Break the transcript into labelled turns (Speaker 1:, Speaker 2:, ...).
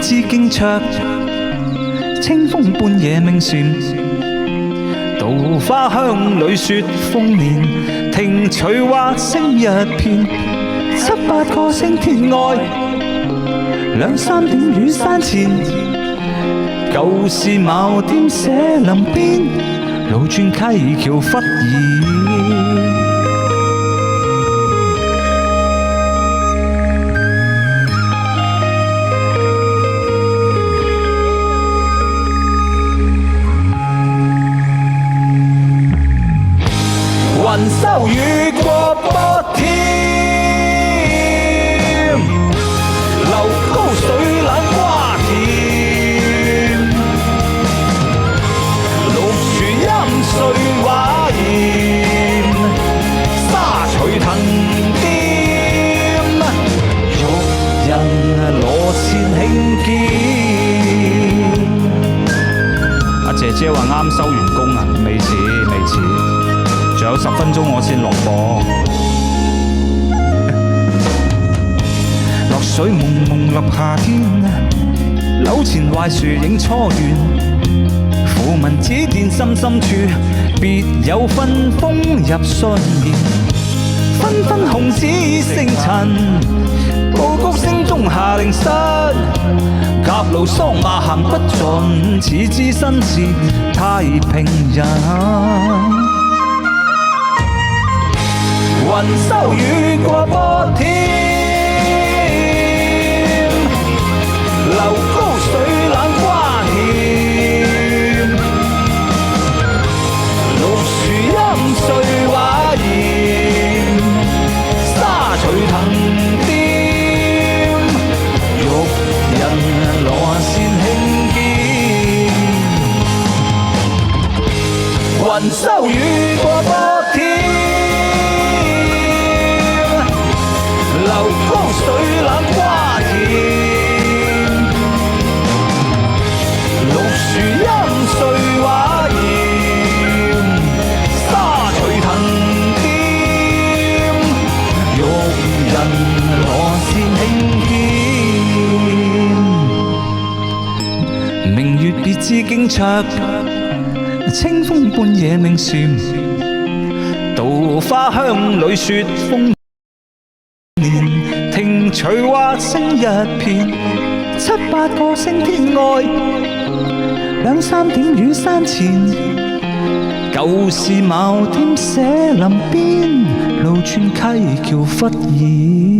Speaker 1: 支驚蟄，清風半夜鳴船。稻花香裏雪豐年，聽取花聲一片。7、8個星天外，2、3點雨山前。舊時茅店社林邊，路轉溪橋忽現。雲收雨過波添，流高水冷瓜甜，綠樹陰碎畫艷，沙隨藤掂，玉人羅線輕肩。阿姐姐話啱收完工啊，未遲未遲。仲有10分鐘我先落播。落水朦朦立夏天，樓前槐樹映初圓。符文指點深深處，別有分風入信念。紛紛紅紙星塵，報谷聲中下令失。夾路桑馬行不盡，似知身是太平人。雲收雨過波添，流高水冷瓜甜，綠樹陰碎畫艷，沙隨藤掂，玉人羅線輕肩。雲收雨過波添，流高水冷瓜甜，綠樹陰碎畫艷，沙隨藤掂，玉人羅線輕肩。明月別枝驚蟄，清風半夜鳴船。稻花香裏雪豐年，聽取花聲一片。7、8個星天外，2、3點雨山前。舊時茅店社林邊，路轉溪橋忽現。